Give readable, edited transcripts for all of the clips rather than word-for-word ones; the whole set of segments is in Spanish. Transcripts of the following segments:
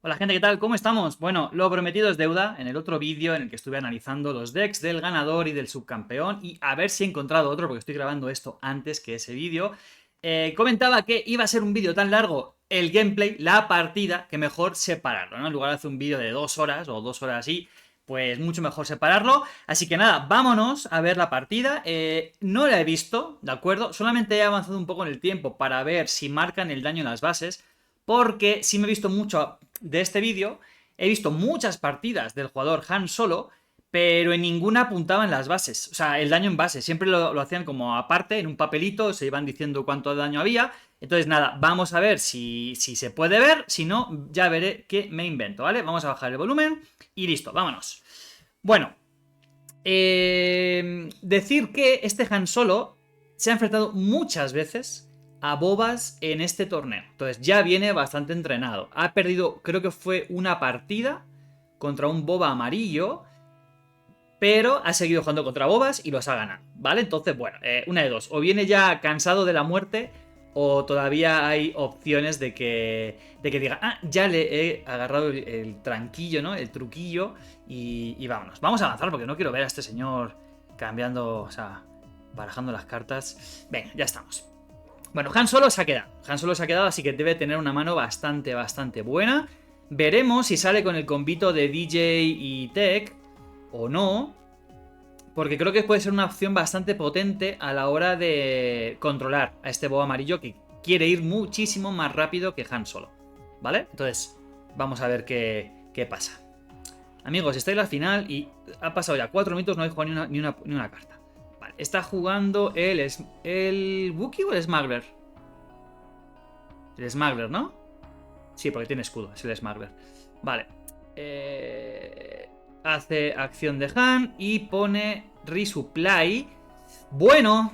Hola gente, ¿qué tal? ¿Cómo estamos? Bueno, lo prometido es deuda. En el otro vídeo en el que estuve analizando los decks del ganador y del subcampeón y a ver si he encontrado otro, porque estoy grabando esto antes que ese vídeo, comentaba que iba a ser un vídeo tan largo el gameplay, la partida, que mejor separarlo, ¿no? En lugar de hacer un vídeo de 2 horas o 2 horas así, pues mucho mejor separarlo. Así que nada, vámonos a ver la partida. No la he visto, ¿de acuerdo? Solamente he avanzado un poco en el tiempo para ver si marcan el daño en las bases, porque sí me he visto mucho de este vídeo, he visto muchas partidas del jugador Han Solo, pero en ninguna apuntaban las bases, o sea, el daño en base, siempre lo hacían como aparte, en un papelito, se iban diciendo cuánto daño había. Entonces nada, vamos a ver si se puede ver, si no, ya veré qué me invento, ¿vale? Vamos a bajar el volumen y listo, vámonos. Bueno, decir que este Han Solo se ha enfrentado muchas veces a Bobas en este torneo. Entonces ya viene bastante entrenado. Ha perdido, creo que fue una partida contra un Boba amarillo, pero ha seguido jugando contra Bobas y los ha ganado, ¿vale? Entonces, bueno, una de dos. O viene ya cansado de la muerte, o todavía hay opciones de que diga, ah, ya le he agarrado el tranquillo, ¿no? El truquillo y vámonos. Vamos a avanzar porque no quiero ver a este señor cambiando, o sea, barajando las cartas. Venga, ya estamos. Bueno, Han Solo se ha quedado. Han Solo se ha quedado, así que debe tener una mano bastante buena. Veremos si sale con el combito de DJ y Tech o no, porque creo que puede ser una opción bastante potente a la hora de controlar a este bobo amarillo que quiere ir muchísimo más rápido que Han Solo, ¿vale? Entonces, vamos a ver qué pasa. Amigos, estáis en la final y ha pasado ya 4 minutos, no he jugado ni una carta. Vale, está jugando el Wookiee o el Smuggler. El Smuggler, ¿no? Sí, porque tiene escudo, es el Smuggler. Vale. Hace acción de Han y pone resupply. Bueno.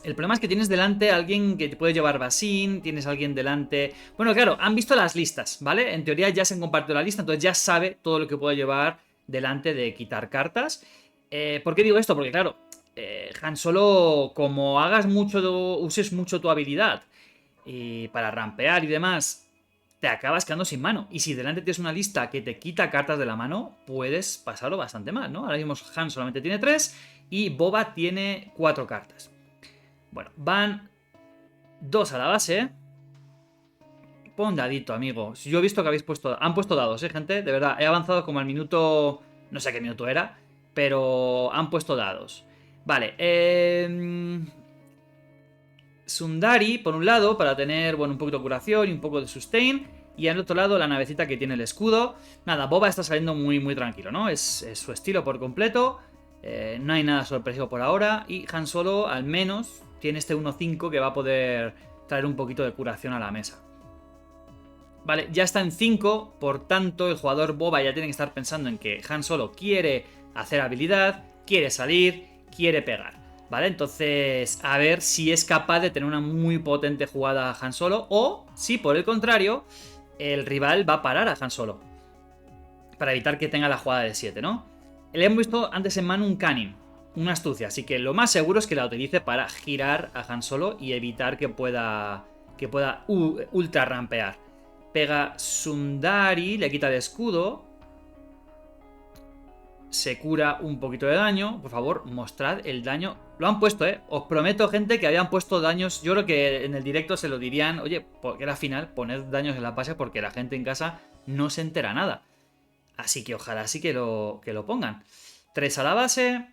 El problema es que tienes delante a alguien que te puede llevar Basin, tienes a alguien delante... Bueno, claro, han visto las listas, ¿vale? En teoría ya se han compartido la lista, entonces ya sabe todo lo que puede llevar delante de quitar cartas. ¿Por qué digo esto? Porque claro, Han Solo, como uses mucho tu habilidad y para rampear y demás, te acabas quedando sin mano. Y si delante tienes una lista que te quita cartas de la mano, puedes pasarlo bastante mal, ¿no? Ahora mismo Han solamente tiene 3 y Boba tiene 4 cartas. Bueno, van 2 a la base. Pon dadito, amigo. Yo he visto que habéis puesto... Han puesto dados, gente. De verdad, he avanzado como al minuto... No sé qué minuto era, pero han puesto dados. Vale, Sundari, por un lado, para tener, bueno, un poquito de curación y un poco de sustain. Y al otro lado, la navecita que tiene el escudo. Nada, Boba está saliendo muy tranquilo, ¿no? Es su estilo por completo. No hay nada sorpresivo por ahora. Y Han Solo, al menos, tiene este 1-5 que va a poder traer un poquito de curación a la mesa. Vale, ya está en 5, por tanto, el jugador Boba ya tiene que estar pensando en que Han Solo quiere hacer habilidad, quiere salir, quiere pegar. ¿Vale? Entonces, a ver si es capaz de tener una muy potente jugada a Han Solo o si, por el contrario, el rival va a parar a Han Solo para evitar que tenga la jugada de 7, ¿no? Le hemos visto antes en mano un Canning, una astucia, así que lo más seguro es que la utilice para girar a Han Solo y evitar que pueda ultra rampear. Pega Sundari, le quita el escudo. Se cura un poquito de daño. Por favor, mostrad el daño. Lo han puesto, Os prometo, gente, que habían puesto daños. Yo creo que en el directo se lo dirían. Oye, porque era final, poned daños en la base porque la gente en casa no se entera nada. Así que ojalá sí que lo pongan. 3 a la base.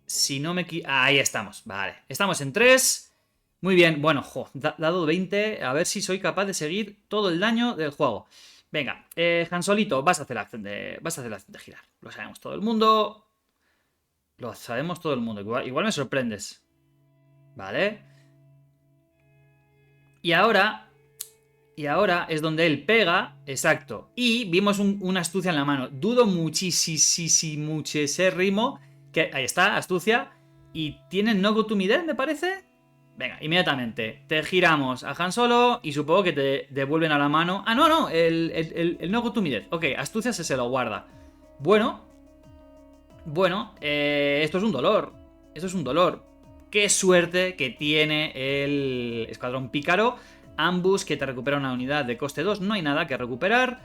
Si no me... Ahí estamos, vale. Estamos en 3. Muy bien, bueno, dado 20. A ver si soy capaz de seguir todo el daño del juego. Venga, Han Solito, vas a hacer la acción de girar. Lo sabemos todo el mundo. Lo sabemos todo el mundo. Igual me sorprendes. Vale. Y ahora es donde él pega. Exacto. Y vimos una astucia en la mano. Dudo muchísimo que... Ahí está, astucia. Y tiene no go to me death, me parece. Venga, inmediatamente te giramos a Han Solo y supongo que te devuelven a la mano. Ah, no, el no go to me death. Ok, astucia se lo guarda. Bueno, esto es un dolor. Esto es un dolor. Qué suerte que tiene el Escuadrón Pícaro Ambush, que te recupera una unidad de coste 2. No hay nada que recuperar.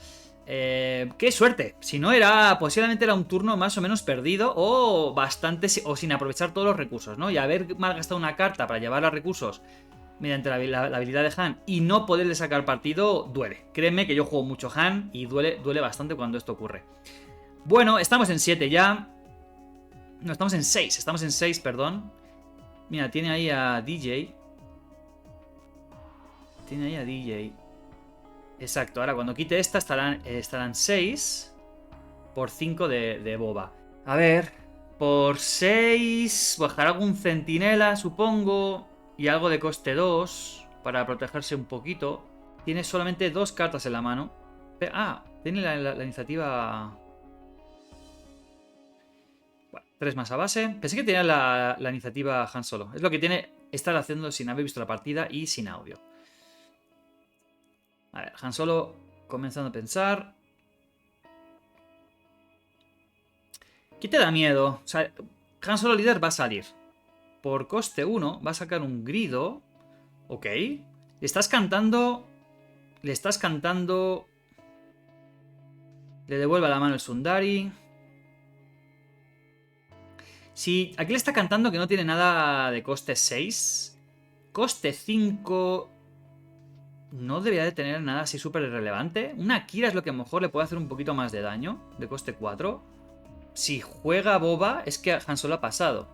¡Qué suerte! Si no, posiblemente era un turno más o menos perdido o bastante, o sin aprovechar todos los recursos, ¿no? Y haber malgastado una carta para llevar a recursos mediante la habilidad de Han y no poderle sacar partido, duele. Créeme que yo juego mucho Han y duele bastante cuando esto ocurre. Bueno, estamos en 7 ya. No, estamos en 6, perdón. Mira, tiene ahí a DJ. Exacto, ahora cuando quite esta estarán 6 por 5 de boba. A ver, por 6 bajará algún centinela, supongo, y algo de coste 2 para protegerse un poquito. Tiene solamente 2 cartas en la mano. Tiene la iniciativa... Bueno, 3 más a base. Pensé que tenía la iniciativa Han Solo. Es lo que tiene estar haciendo sin haber visto la partida y sin audio. A ver, Han Solo comenzando a pensar. ¿Qué te da miedo? O sea, Han Solo líder va a salir. Por coste 1 va a sacar un grido. Ok. Le estás cantando. Le devuelve la mano el Sundari. Si aquí le está cantando que no tiene nada de coste 6. Coste 5... No debería de tener nada así súper irrelevante. Una Kira es lo que a lo mejor le puede hacer un poquito más de daño. De coste 4. Si juega Boba, es que Han Solo ha pasado.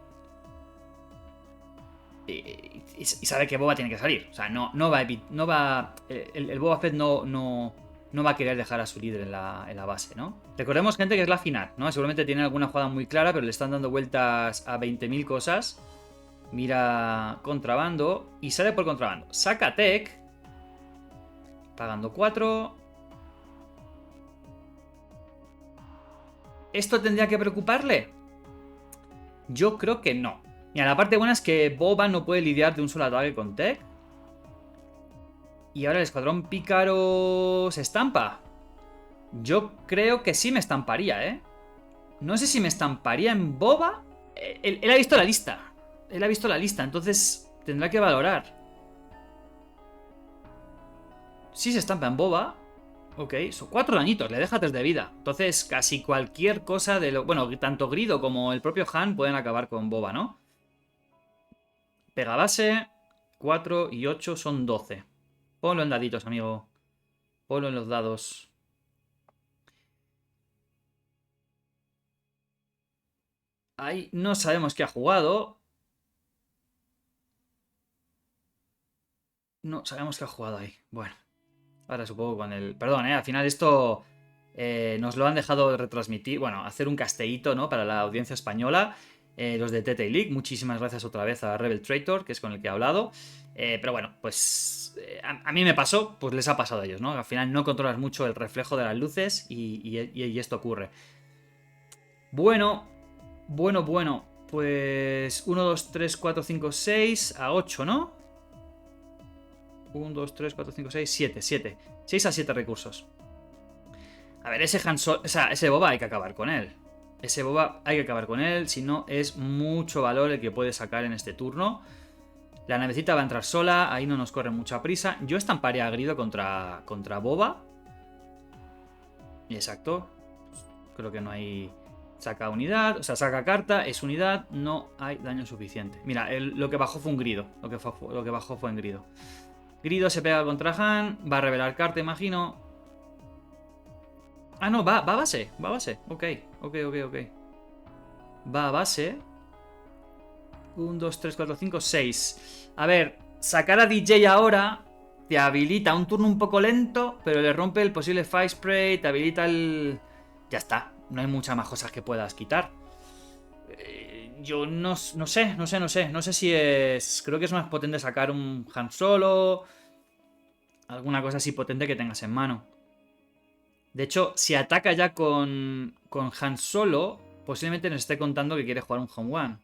Y sabe que Boba tiene que salir. O sea, no va el Boba Fett no va a querer dejar a su líder en la base, ¿no? Recordemos, gente, que es la final, ¿no? Seguramente tiene alguna jugada muy clara, pero le están dando vueltas a 20.000 cosas. Mira contrabando y sale por contrabando. Saca Tech. Pagando 4. ¿Esto tendría que preocuparle? Yo creo que no. Mira, la parte buena es que Boba no puede lidiar de un solo ataque con Tech. Y ahora el escuadrón pícaro se estampa. Yo creo que sí me estamparía, ¿eh? No sé si me estamparía en Boba. Él ha visto la lista. Entonces tendrá que valorar. Si se estampa en Boba. Ok, son 4 dañitos, le deja 3 de vida. Entonces casi cualquier cosa de lo... Bueno, tanto Grido como el propio Han pueden acabar con Boba, ¿no? Pega base. 4 y 8 son 12. Ponlo en daditos, amigo. Ponlo en los dados. Ahí no sabemos qué ha jugado. No sabemos qué ha jugado ahí. Bueno. Ahora supongo con el... Perdón, al final esto nos lo han dejado retransmitir. Bueno, hacer un castellito, ¿no? Para la audiencia española. Los de TT League. Muchísimas gracias otra vez a Rebel Traitor, que es con el que he hablado. Pero bueno, pues a mí me pasó, pues les ha pasado a ellos, ¿no? Al final no controlas mucho el reflejo de las luces y esto ocurre. Bueno. Pues 1, 2, 3, 4, 5, 6 a 8, ¿no? 1, 2, 3, 4, 5, 6, 7. 6 a 7 recursos. A ver, ese Han Solo... O sea, ese Boba hay que acabar con él. Si no es mucho valor el que puede sacar en este turno. La navecita va a entrar sola. Ahí no nos corre mucha prisa. Yo estamparía a Grido contra Boba. Exacto. Creo que no hay... Saca unidad, o sea, saca carta, es unidad, no hay daño suficiente. Mira, lo que bajó fue un Grido. Lo que bajó fue en Grido. Grido se pega contra Han, va a revelar carta, imagino. Ah, no, va a base. Ok. Va a base. 1, 2, 3, 4, 5, 6. A ver, sacar a DJ ahora te habilita un turno un poco lento, pero le rompe el posible Fire Spray, te habilita el... Ya está, no hay muchas más cosas que puedas quitar. Yo no sé. No sé si es... Creo que es más potente sacar un Han Solo. Alguna cosa así potente que tengas en mano. De hecho, si ataca ya con Han Solo, posiblemente nos esté contando que quiere jugar un Home One.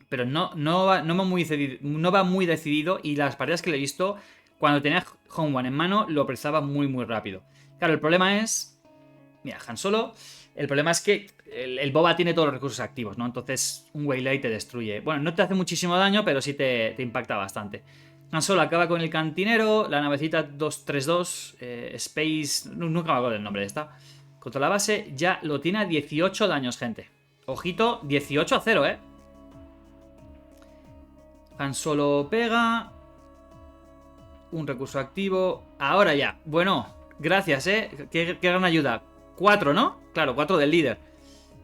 Pero no va muy decidido. Y las partidas que le he visto, cuando tenía Home One en mano, lo apresaba muy rápido. Claro, el problema es... Mira, Han Solo... El problema es que el Boba tiene todos los recursos activos, ¿no? Entonces un Waylay te destruye. Bueno, no te hace muchísimo daño, pero sí te impacta bastante. Han Solo acaba con el cantinero, la navecita 232, Space... Nunca me acuerdo el nombre de esta. Contra la base, ya lo tiene a 18 daños, gente. Ojito, 18-0, ¿eh? Han Solo pega. Un recurso activo. Ahora ya. Bueno, gracias, ¿eh? Qué gran ayuda. 4, ¿no? Claro, 4 del líder.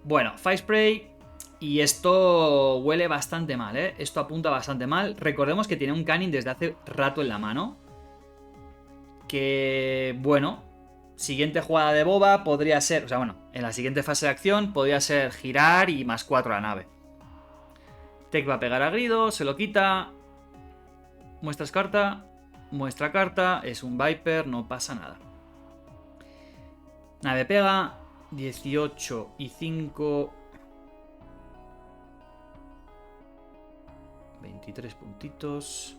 Bueno, Fire Spray. Y esto huele bastante mal, ¿eh? Esto apunta bastante mal. Recordemos que tiene un Canning desde hace rato en la mano. Que, bueno, siguiente jugada de Boba podría ser... O sea, bueno, en la siguiente fase de acción podría ser girar y más 4 a la nave. Tech va a pegar a Grido, se lo quita. Muestras carta. Muestra carta. Es un Viper, no pasa nada. Nave pega. 18 y 5... 23 puntitos.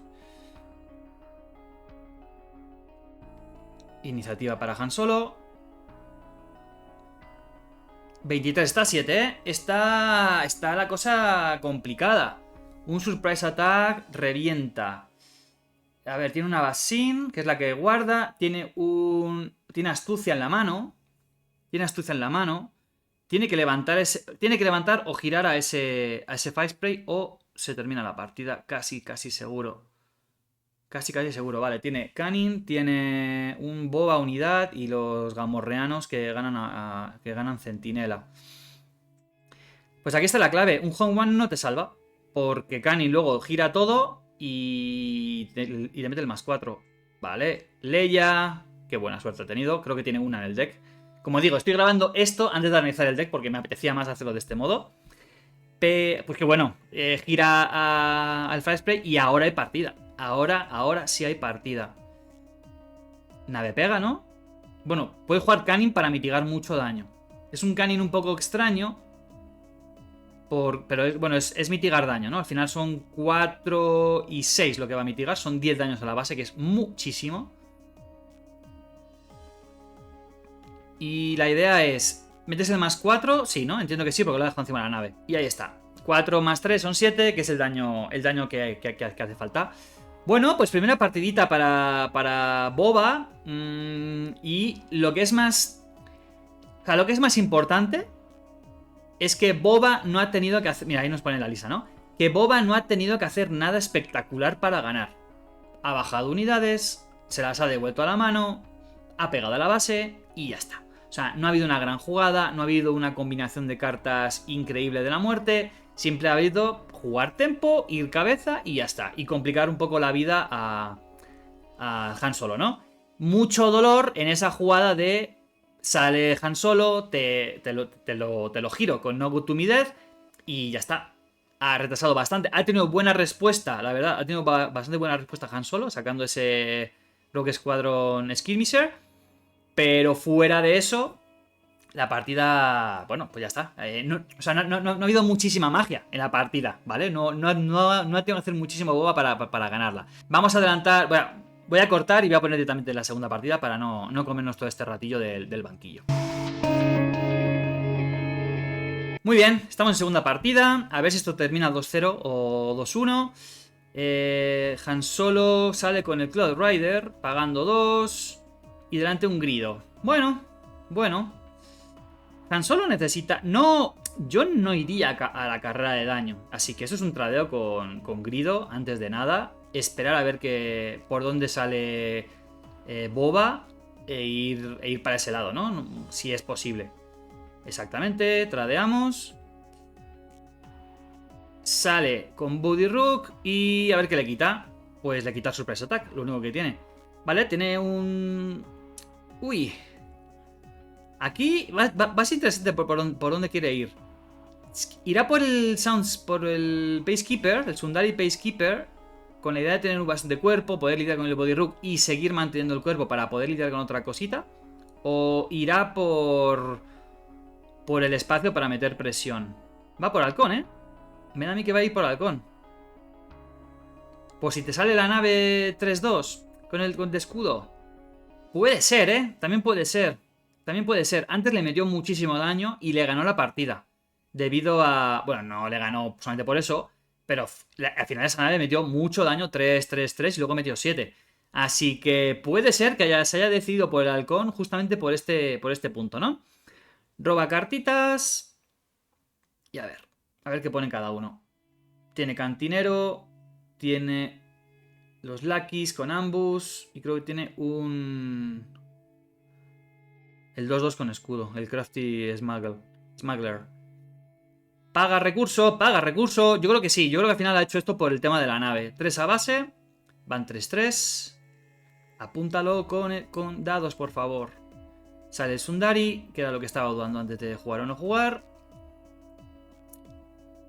Iniciativa para Han Solo. 23, está 7, ¿eh? Está la cosa complicada. Un Surprise Attack revienta. A ver, tiene una Basin, que es la que guarda. Tiene astucia en la mano. Tiene que levantar o girar a ese Fire Spray o se termina la partida, casi seguro. Casi seguro, vale. Tiene Canning, tiene un Boba unidad y los gamorreanos que ganan Centinela. Pues aquí está la clave. Un Home One no te salva. Porque Canning luego gira todo y le mete el más 4. Vale. Leia. Qué buena suerte ha tenido. Creo que tiene una en el deck. Como digo, estoy grabando esto antes de analizar el deck porque me apetecía más hacerlo de este modo. Pues que bueno, gira al Fire Spray y ahora hay partida. Ahora sí hay partida. Nave pega, ¿no? Bueno, puede jugar Canning para mitigar mucho daño. Es un Canning un poco extraño. Pero es mitigar daño, ¿no? Al final son 4 y 6 lo que va a mitigar. Son 10 daños a la base, que es muchísimo. Y la idea es... ¿Metes el más 4? Sí, ¿no? Entiendo que sí, porque lo dejo encima de la nave. Y ahí está. 4 más 3 son 7, que es el daño que hace falta. Bueno, pues primera partidita para Boba. Y lo que es más... O sea, lo que es más importante es que Boba no ha tenido que hacer... Mira, ahí nos pone la lista, ¿no? Que Boba no ha tenido que hacer nada espectacular para ganar. Ha bajado unidades, se las ha devuelto a la mano, ha pegado a la base y ya está. O sea, no ha habido una gran jugada, no ha habido una combinación de cartas increíble de la muerte. Siempre ha habido jugar tempo, ir cabeza y ya está. Y complicar un poco la vida a Han Solo, ¿no? Mucho dolor en esa jugada de... Sale Han Solo, te lo giro con No Good To Me Death y ya está. Ha retrasado bastante. Ha tenido buena respuesta, la verdad. Ha tenido bastante buena respuesta Han Solo, sacando ese Rogue Squadron Skirmisher. Pero fuera de eso, la partida... Bueno, pues ya está. No ha habido muchísima magia en la partida, ¿vale? No ha tenido que hacer muchísimo boba para ganarla. Vamos a adelantar... Bueno, voy a cortar y voy a poner directamente la segunda partida para no comernos todo este ratillo del banquillo. Muy bien, estamos en segunda partida. A ver si esto termina 2-0 o 2-1. Han Solo sale con el Cloud Rider, pagando 2. Y delante un Grido. Bueno. Han Solo necesita... No, yo no iría a la carrera de daño. Así que eso es un tradeo con Grido antes de nada. Esperar a ver por dónde sale Boba e ir para ese lado, ¿no? Si es posible. Exactamente, tradeamos. Sale con Body Rook y a ver qué le quita. Pues le quita Surprise Attack, lo único que tiene. Vale, tiene un... Uy. Aquí va a ser interesante por dónde quiere ir. Irá por el Pacekeeper, el Sundari Pacekeeper, con la idea de tener bastante cuerpo, poder lidiar con el Body Rook y seguir manteniendo el cuerpo para poder lidiar con otra cosita. O irá por el espacio para meter presión. Va por halcón, ¿eh? Me da a mí que va a ir por halcón. Pues si te sale la nave 3-2 con el escudo. Puede ser, ¿eh? También puede ser. Antes le metió muchísimo daño y le ganó la partida. Debido a... Bueno, no le ganó solamente por eso, Pero al final esa nave metió mucho daño, 3, 3, 3 y luego metió 7. Así que puede ser que se haya decidido por el halcón justamente por este punto, ¿no? Roba cartitas. Y a ver qué pone cada uno. Tiene cantinero, tiene los Luckies con ambos y creo que tiene el 2-2 con escudo, el Crafty Smuggler. Paga recurso, paga recurso. Yo creo que sí, yo creo que al final ha hecho esto por el tema de la nave. 3 a base, van 3-3. Apúntalo con dados, por favor. Sale el Sundari, que era lo que estaba dudando antes de jugar o no jugar.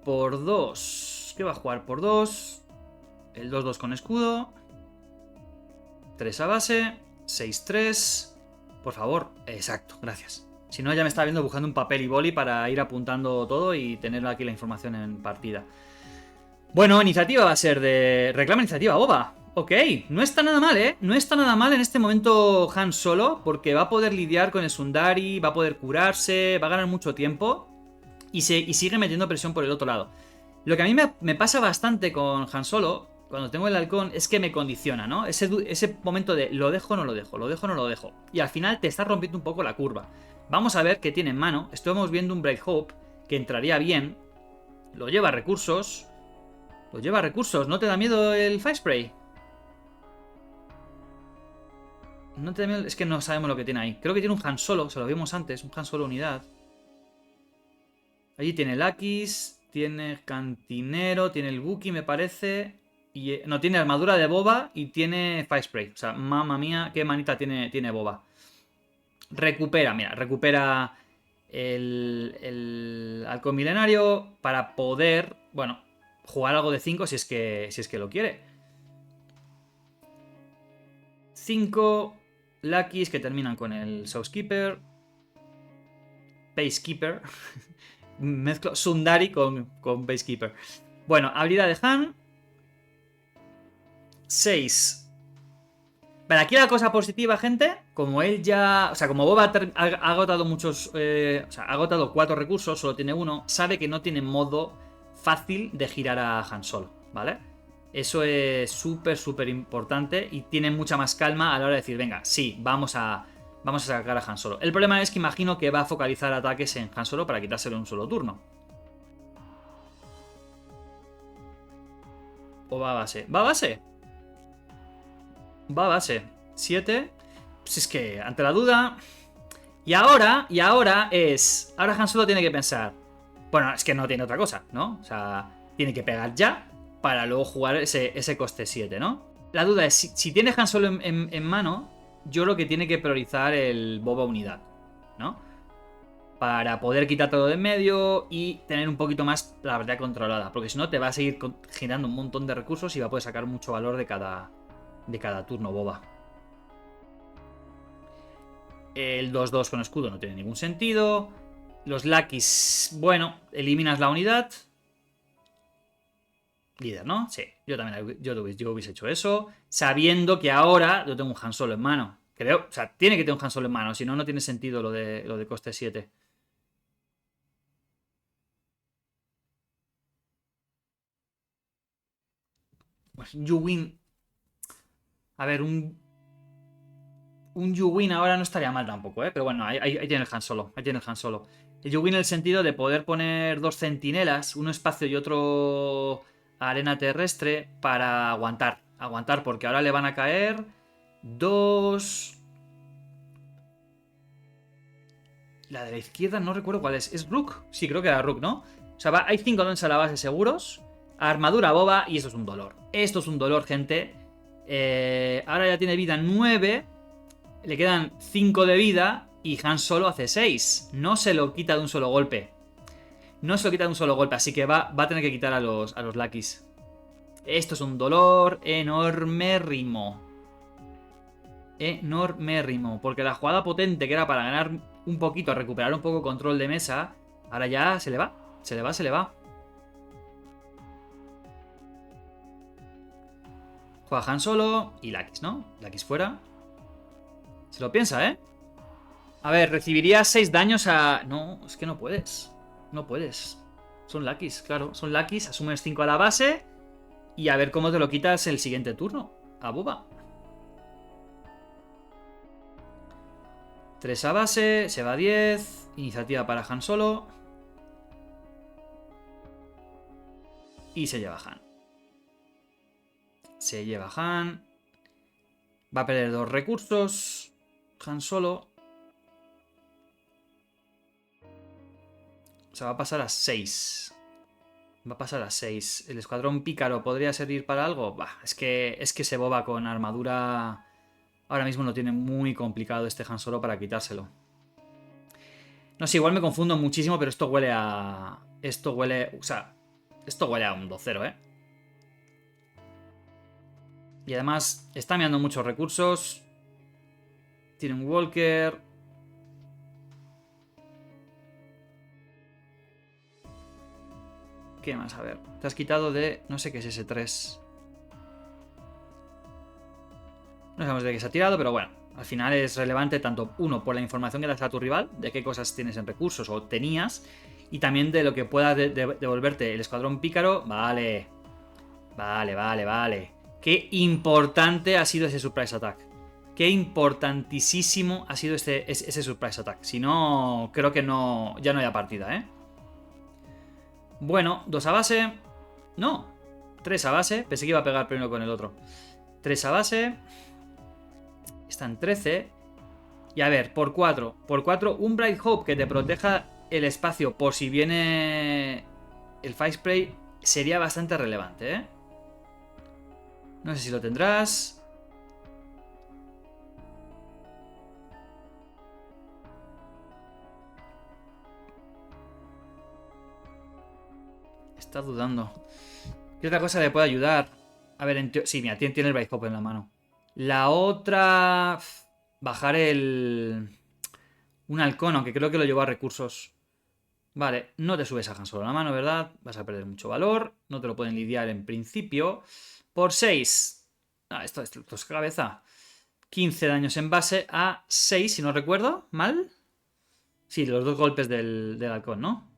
Por 2. ¿Qué va a jugar por 2? El 2-2 con escudo. 3 a base. 6-3. Por favor. Exacto, gracias. Si no, ya me estaba viendo buscando un papel y boli para ir apuntando todo y tener aquí la información en partida. Bueno, iniciativa va a ser de... Reclama iniciativa, boba. Ok, no está nada mal, ¿eh? No está nada mal en este momento Han Solo, porque va a poder lidiar con el Sundari, va a poder curarse, va a ganar mucho tiempo y sigue metiendo presión por el otro lado. Lo que a mí me pasa bastante con Han Solo, cuando tengo el halcón, es que me condiciona, ¿no? Ese momento de lo dejo o no lo dejo, lo dejo o no lo dejo. Y al final te está rompiendo un poco la curva. Vamos a ver qué tiene en mano. Estamos viendo un Bright Hope que entraría bien. Lo lleva a recursos. Lo lleva a recursos. ¿No te da miedo el Fire Spray? No te da miedo... Es que no sabemos lo que tiene ahí. Creo que tiene un Han Solo. Se lo vimos antes. Un Han Solo unidad. Allí tiene Lakis. Tiene cantinero. Tiene el Wookiee, me parece. Y, no, tiene armadura de Boba. Y tiene Fire Spray. O sea, mamma mía, qué manita tiene Boba. Recupera, mira, recupera el halcón milenario para poder, bueno, jugar algo de 5 si es que lo quiere. 5 Luckies que terminan con el Southkeeper. Basekeeper. Mezclo Sundari con Basekeeper. Bueno, habilidad de Han. 6. Vale, aquí la cosa positiva, gente, como él ya... O sea, como Boba ha agotado muchos... o sea, ha agotado 4 recursos, solo tiene 1, sabe que no tiene modo fácil de girar a Han Solo, ¿vale? Eso es súper, súper importante y tiene mucha más calma a la hora de decir, venga, sí, vamos a sacar a Han Solo. El problema es que imagino que va a focalizar ataques en Han Solo para quitárselo en un solo turno. ¿O va a base? ¿Va a base? Va a base. 7. Pues es que, ante la duda... Y ahora es... Ahora Han Solo tiene que pensar... Bueno, es que no tiene otra cosa, ¿no? O sea, tiene que pegar ya para luego jugar ese coste 7, ¿no? La duda es, si tiene Han Solo en mano, yo creo que tiene que priorizar el Boba unidad, ¿no? Para poder quitar todo de en medio y tener un poquito más la verdad controlada. Porque si no, te va a seguir girando un montón de recursos y va a poder sacar mucho valor de cada turno Boba. El 2-2 con escudo no tiene ningún sentido. Los Luckies, bueno, eliminas la unidad. Líder, ¿no? Sí, yo también yo hubiese hecho eso. Sabiendo que ahora yo tengo un Han Solo en mano. Creo, o sea, tiene que tener un Han Solo en mano. Si no, no tiene sentido lo de coste 7. Pues You-Win. A ver, un You-Win ahora no estaría mal tampoco, ¿eh? Pero bueno, ahí tiene el Han Solo. Ahí tiene el Han Solo. El You-Win en el sentido de poder poner 2 centinelas, uno espacio y otro arena terrestre, para aguantar. Aguantar, porque ahora le van a caer 2. La de la izquierda no recuerdo cuál es. ¿Es Rook? Sí, creo que era Rook, ¿no? O sea, hay 5 dons a la base seguros. Armadura Boba y esto es un dolor. Esto es un dolor, gente. Ahora ya tiene vida 9. Le quedan 5 de vida y Han Solo hace 6. No se lo quita de un solo golpe. No se lo quita de un solo golpe, así que va a tener que quitar a los Luckies. Esto es un dolor enormérrimo. Enormérrimo. Porque la jugada potente que era para ganar un poquito, recuperar un poco control de mesa, ahora ya se le va. Se le va, se le va. Juega Han Solo y Luckies, ¿no? Luckies fuera. Se lo piensa, ¿eh? A ver, recibiría 6 daños a... No, es que no puedes. No puedes. Son Luckies, claro. Son Luckies, asumes 5 a la base y a ver cómo te lo quitas el siguiente turno. A Boba. 3 a base, se va a 10. Iniciativa para Han Solo. Y se lleva Han. Se lleva Han. Va a perder 2 recursos. Han Solo. O sea, va a pasar a 6. Va a pasar a 6. ¿El escuadrón pícaro podría servir para algo? Bah, es que ese Boba con armadura ahora mismo lo tiene muy complicado este Han Solo para quitárselo. No sé, igual me confundo muchísimo, pero esto huele a... Esto huele... O sea, esto huele a un 2-0, ¿eh? Y además está meando muchos recursos. Tiene un Walker. ¿Qué más? A ver. Te has quitado de... No sé qué es ese 3. No sabemos de qué se ha tirado, pero bueno. Al final es relevante tanto, uno, por la información que das a tu rival, de qué cosas tienes en recursos o tenías, y también de lo que pueda devolverte el escuadrón pícaro. Vale. Vale. Qué importante ha sido ese surprise attack. Qué importantísimo ha sido ese surprise attack. Si no, creo que no, ya no haya partida, ¿eh? Bueno, 2 a base. No, 3 a base. Pensé que iba a pegar primero con el otro. 3 a base. Está en 13. Y a ver, por 4. Por 4, un Bright Hope que te proteja el espacio por si viene el Fire Spray sería bastante relevante, ¿eh? No sé si lo tendrás. Está dudando. ¿Qué otra cosa le puede ayudar? A ver, sí, mira, tiene el Bright Hope en la mano. La otra... Bajar el... Un halcón, aunque creo que lo llevó a recursos. Vale, no te subes a Han Solo a la mano, ¿verdad? Vas a perder mucho valor. No te lo pueden lidiar en principio. Por 6. Ah, esto es cabeza. 15 daños en base a 6, si no recuerdo. ¿Mal? Sí, los 2 golpes del halcón, ¿no?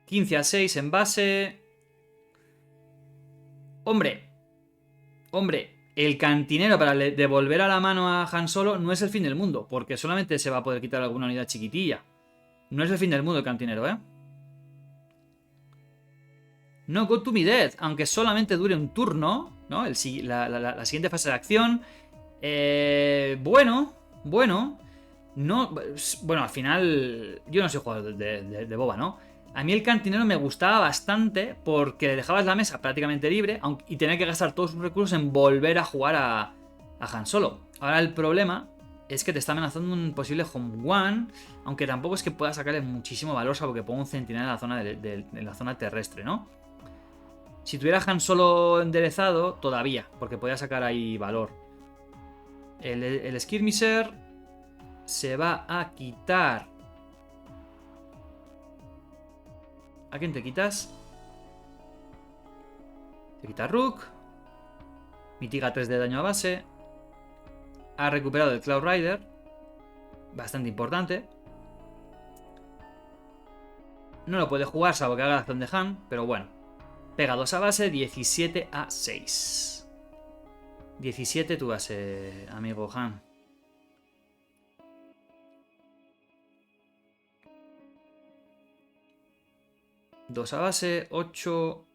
15 a 6 en base. Hombre. El cantinero para devolver a la mano a Han Solo no es el fin del mundo, porque solamente se va a poder quitar alguna unidad chiquitilla. No es el fin del mundo el cantinero, ¿eh? No go to me death, aunque solamente dure un turno, ¿no? La siguiente fase de acción. Bueno. No, bueno, al final yo no soy jugador de Boba, ¿no? A mí el cantinero me gustaba bastante porque le dejabas la mesa prácticamente libre y tener que gastar todos sus recursos en volver a jugar a Han Solo. Ahora el problema es que te está amenazando un posible Home One, aunque tampoco es que pueda sacarle muchísimo valor, salvo que ponga un centinela en la zona, en la zona terrestre, ¿no? Si tuviera Han Solo enderezado, todavía, porque podía sacar ahí valor. El Skirmisher se va a quitar. ¿A quién te quitas? Te quita Rook. Mitiga 3 de daño a base. Ha recuperado el Cloud Rider. Bastante importante. No lo puede jugar salvo que haga la acción de Han, pero bueno. Pega 2 a base, 17 a 6. 17 tu base, amigo Han. Dos a base, 8.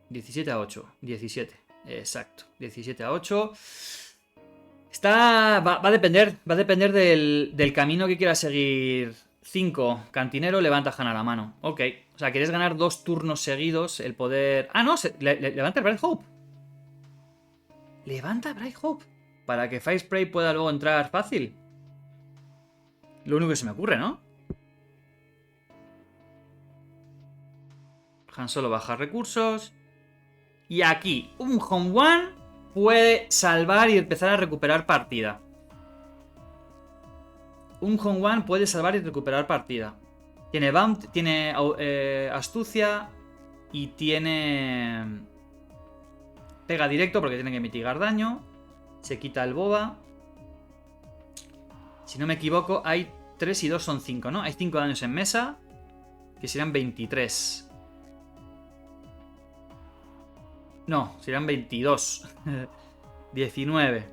17 a 8. 17. Exacto. 17 a 8. Va a depender del camino que quiera seguir. 5. Cantinero, levanta Han a la mano. Ok. O sea, quieres ganar 2 turnos seguidos. El poder... Ah, no. Levanta el Bright Hope. Levanta Bright Hope. Para que Fire Spray pueda luego entrar fácil. Lo único que se me ocurre, ¿no? Han Solo baja recursos. Y aquí, un Home One puede salvar y empezar a recuperar partida. Un Home One puede salvar y recuperar partida. Tiene Bounty, tiene astucia y tiene... Pega directo porque tiene que mitigar daño. Se quita el Boba. Si no me equivoco, hay 3 y 2 son 5, ¿no? Hay 5 daños en mesa. Que serían 23. No, serían 22. 19.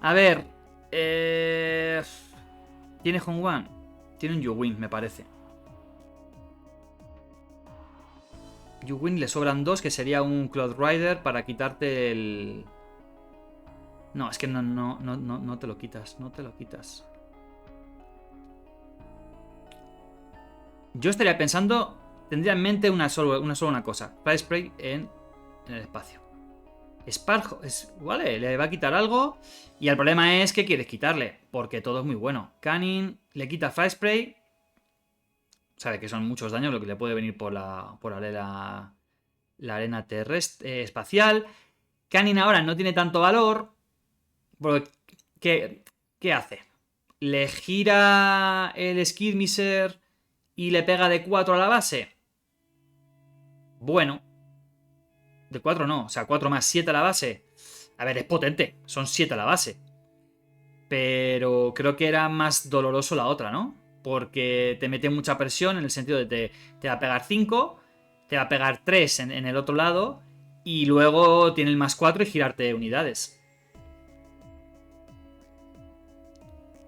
A ver. ¿Tiene Hongwan? Tiene un Yuwin, me parece. Yuwin le sobran 2, que sería un Cloud Rider para quitarte el... No, es que no te lo quitas. No te lo quitas. Yo estaría pensando... Tendría en mente una sola cosa. Fire Spray en el espacio. Spark, vale, le va a quitar algo. Y el problema es que quieres quitarle, porque todo es muy bueno. Canning le quita Fire Spray. Sabe que son muchos daños lo que le puede venir por la arena terrestre, espacial. Canning ahora no tiene tanto valor. ¿Qué hace? ¿Le gira el Skirmisher y le pega de 4 a la base? Bueno. De 4 no, o sea, 4 más 7 a la base. A ver, es potente, son 7 a la base. Pero creo que era más doloroso la otra, ¿no? Porque te mete mucha presión en el sentido de te va a pegar 5, te va a pegar 3 en el otro lado y luego tiene el más 4 y girarte unidades.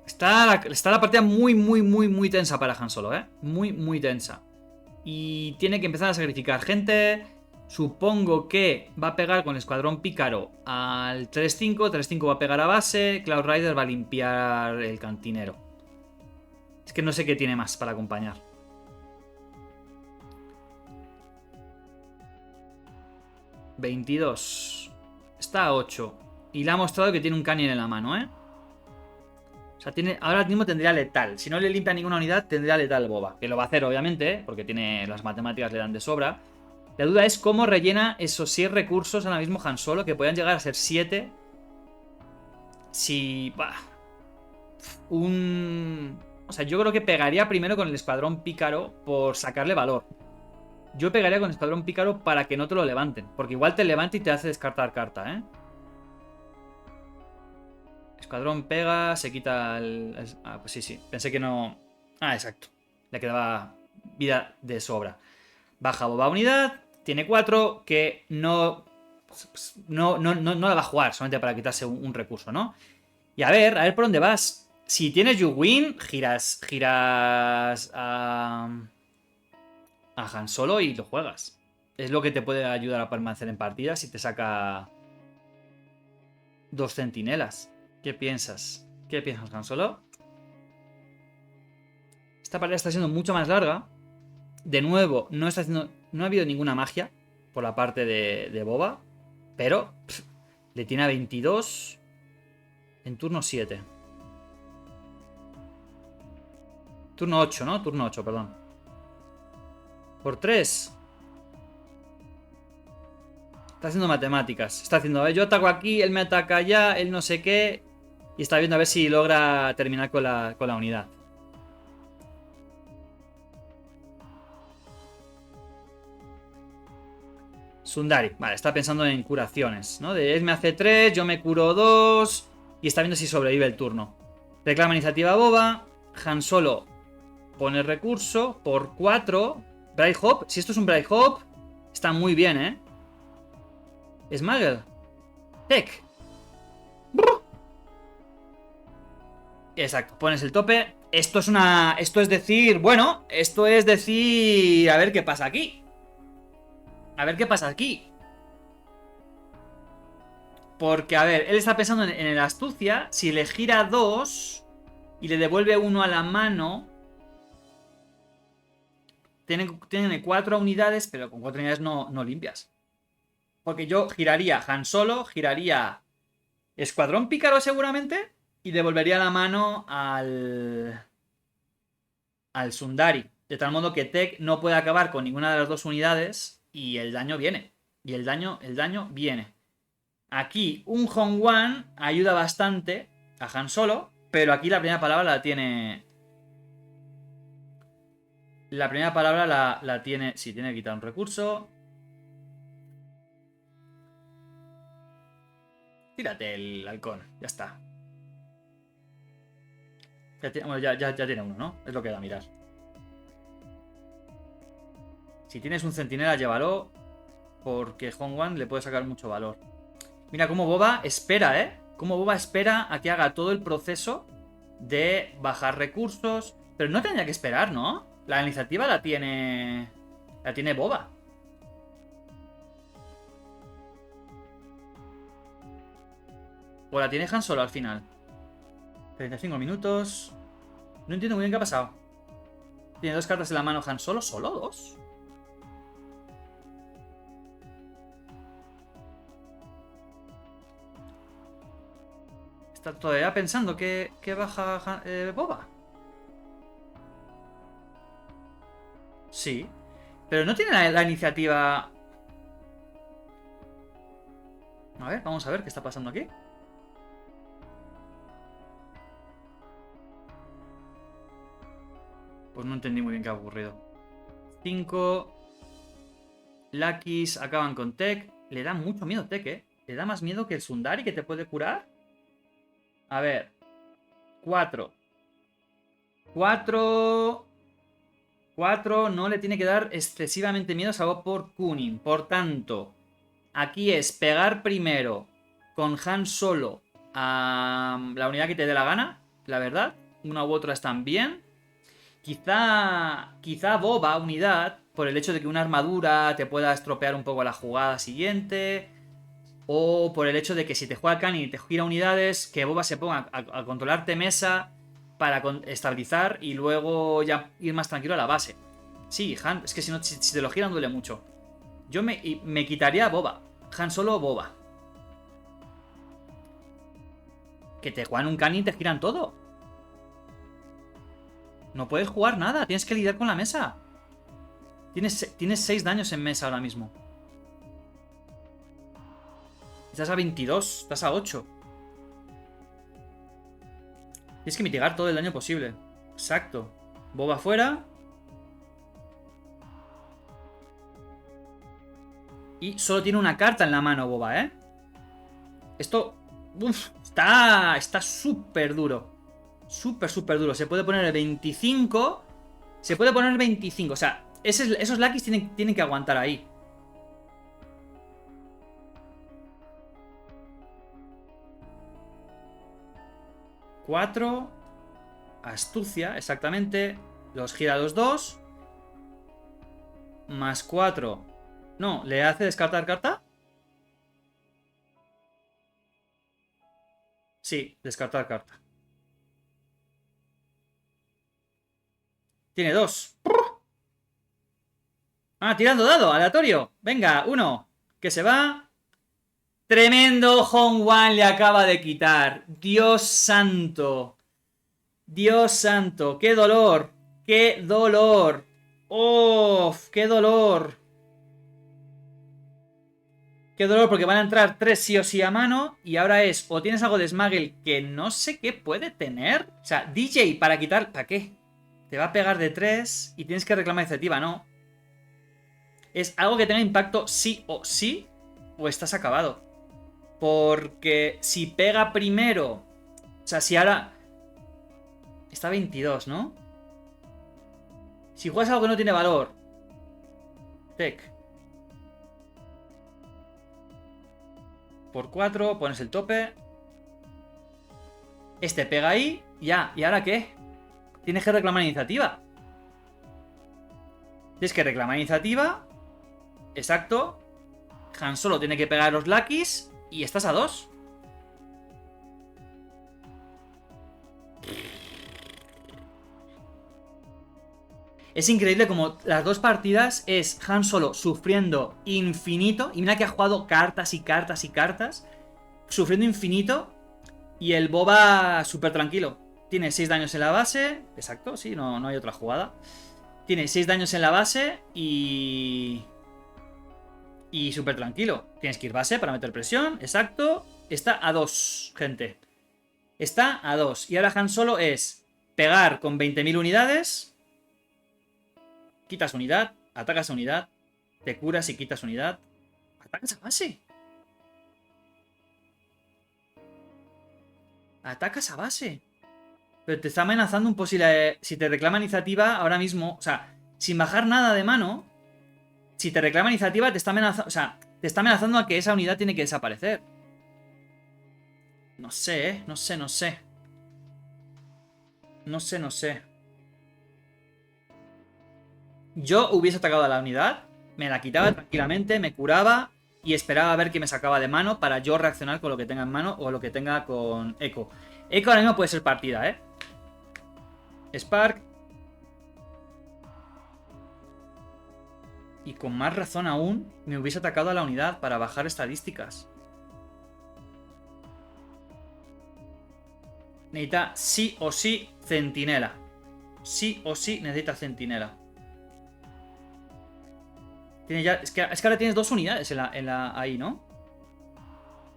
Está la partida muy tensa para Han Solo, ¿eh? Muy tensa. Y tiene que empezar a sacrificar gente. Supongo que va a pegar con el Escuadrón Pícaro al 3-5. 3-5 va a pegar a base. Cloud Rider va a limpiar el cantinero. Es que no sé qué tiene más para acompañar. $22. Está a 8. Y le ha mostrado que tiene un canyon en la mano, ¿eh? O sea, ahora mismo tendría letal. Si no le limpia ninguna unidad, tendría letal Boba. Que lo va a hacer, obviamente, ¿eh? Porque las matemáticas le dan de sobra. La duda es cómo rellena esos 6 recursos ahora mismo Han Solo, que podrían llegar a ser 7. Si... Bah, o sea, yo creo que pegaría primero con el Escuadrón Pícaro por sacarle valor. Yo pegaría con el Escuadrón Pícaro para que no te lo levanten. Porque igual te levanta y te hace descartar carta, ¿eh? Escuadrón pega, se quita Ah, pues sí. Pensé que no... Ah, exacto. Le quedaba vida de sobra. Baja Boba unidad. Tiene 4 que no la va a jugar solamente para quitarse un recurso, ¿no? Y a ver por dónde vas. Si tienes Yuwin, giras a Han Solo y lo juegas. Es lo que te puede ayudar a permanecer en partidas si te saca 2 centinelas. ¿Qué piensas? ¿Qué piensas, Han Solo? Esta partida está siendo mucho más larga. De nuevo, no ha habido ninguna magia por la parte de Boba. Pero le tiene a 22 en turno 7. Turno 8, ¿no? Turno 8, perdón. Por 3. Está haciendo matemáticas. Está haciendo, a ver, yo ataco aquí, él me ataca allá, él no sé qué. Y está viendo a ver si logra terminar con la unidad. Sundari, vale, está pensando en curaciones, ¿no? Él me hace 3, yo me curo 2. Y está viendo si sobrevive el turno. Reclama iniciativa Boba. Han Solo pone recurso por 4. Bright Hop, si esto es un Bright Hop, está muy bien, ¿eh? Smuggle. Tech. Exacto, pones el tope. Esto es decir, bueno, esto es decir, a ver qué pasa aquí. A ver qué pasa aquí. Porque, a ver, él está pensando en el astucia. Si le gira 2 y le devuelve 1 a la mano, tiene 4 unidades, pero con 4 unidades no limpias. Porque yo giraría Han Solo, giraría Escuadrón Pícaro seguramente, y devolvería la mano al Sundari. De tal modo que Tech no puede acabar con ninguna de las 2 unidades y el daño viene. Y el daño viene. Aquí un Hongwan ayuda bastante a Han Solo, pero aquí la primera palabra la tiene... La primera palabra la tiene... Sí, tiene que quitar un recurso. Tírate el halcón, ya está. Ya tiene uno, ¿no? Es lo que da a mirar. Si tienes un centinela, llévalo. Porque Hong-Wan le puede sacar mucho valor. Mira cómo Boba espera, ¿eh? Cómo Boba espera a que haga todo el proceso de bajar recursos. Pero no tendría que esperar, ¿no? La iniciativa la tiene... La tiene Boba. O la tiene Han Solo al final. 35 minutos. No entiendo muy bien qué ha pasado. Tiene 2 cartas en la mano Han Solo. ¿Solo 2? Está todavía pensando que baja Boba. Sí. Pero no tiene la iniciativa... A ver, vamos a ver qué está pasando aquí. Pues no entendí muy bien qué ha ocurrido. 5. Lakis acaban con Tech. Le da mucho miedo Tech, ¿eh? Le da más miedo que el Sundari que te puede curar. A ver. 4. 4 no le tiene que dar excesivamente miedo, salvo por Kunin. Por tanto, aquí es pegar primero con Han Solo a la unidad que te dé la gana, la verdad. Una u otra están bien. Quizá Boba, unidad, por el hecho de que una armadura te pueda estropear un poco la jugada siguiente. O por el hecho de que si te juega Kani y te gira unidades, que Boba se ponga a controlarte mesa para estabilizar y luego ya ir más tranquilo a la base. Sí, Han, es que si, no, si te lo giran duele mucho. Yo me quitaría a Boba. Han Solo Boba. Que te juegan un Kani y te giran todo. No puedes jugar nada, tienes que lidiar con la mesa. Tienes 6 daños en mesa ahora mismo. Estás a 22, estás a 8. Tienes que mitigar todo el daño posible. Exacto. Boba fuera. Y solo tiene una carta en la mano Boba, ¿eh? Esto... Uf, está súper duro. Súper duro. Se puede poner el 25. Se puede poner el 25. O sea, esos Lakis tienen que aguantar ahí. Cuatro. Astucia, exactamente. Los gira los dos. Más 4. No, ¿le hace descartar carta? Sí, descartar carta. Tiene 2. Ah, tirando dado, aleatorio. Venga, 1. Que se va. Tremendo Hong-Wan le acaba de quitar. Dios santo. Dios santo. ¡Qué dolor! ¡Qué dolor! ¡Uf! ¡Qué dolor! ¡Qué dolor! Porque van a entrar 3 sí o sí a mano. Y ahora es, o tienes algo de Smuggle que no sé qué puede tener. O sea, DJ para quitar... ¿Para qué? Te va a pegar de 3 y tienes que reclamar iniciativa, ¿no? Es algo que tenga impacto sí o sí, o estás acabado. Porque si pega primero... O sea, si ahora... Está 22, ¿no? Si juegas algo que no tiene valor... Tech. Por 4, pones el tope. Este pega ahí. Ya, ¿y ahora qué? Tienes que reclamar iniciativa. Tienes que reclamar iniciativa. Exacto. Han Solo tiene que pegar a los Lakis. Y estás a 2. Es increíble como las dos partidas es Han Solo sufriendo infinito. Y mira que ha jugado cartas y cartas y cartas. Sufriendo infinito. Y el Boba súper tranquilo. Tiene 6 daños en la base. Exacto, sí, no hay otra jugada. Tiene 6 daños en la base y súper tranquilo. Tienes que ir base para meter presión. Exacto. Está a 2, gente. Está a 2. Y ahora Han Solo es pegar con 20.000 unidades. Quitas unidad. Atacas a unidad. Te curas y quitas unidad. Atacas a base. Atacas a base. Pero te está amenazando un posible... Si te reclama iniciativa ahora mismo... O sea, sin bajar nada de mano... Si te reclama iniciativa, te está amenazando. O sea, te está amenazando a que esa unidad tiene que desaparecer. No sé, no sé, no sé. No sé, no sé. Yo hubiese atacado a la unidad, me la quitaba tranquilamente, me curaba y esperaba a ver qué me sacaba de mano para yo reaccionar con lo que tenga en mano o lo que tenga con Echo. Echo ahora mismo puede ser partida, ¿eh? Spark. Y con más razón aún, me hubiese atacado a la unidad para bajar estadísticas. Necesita sí o sí centinela. Sí o sí necesita centinela. Tiene ya, es que ahora tienes dos unidades ahí, ¿no?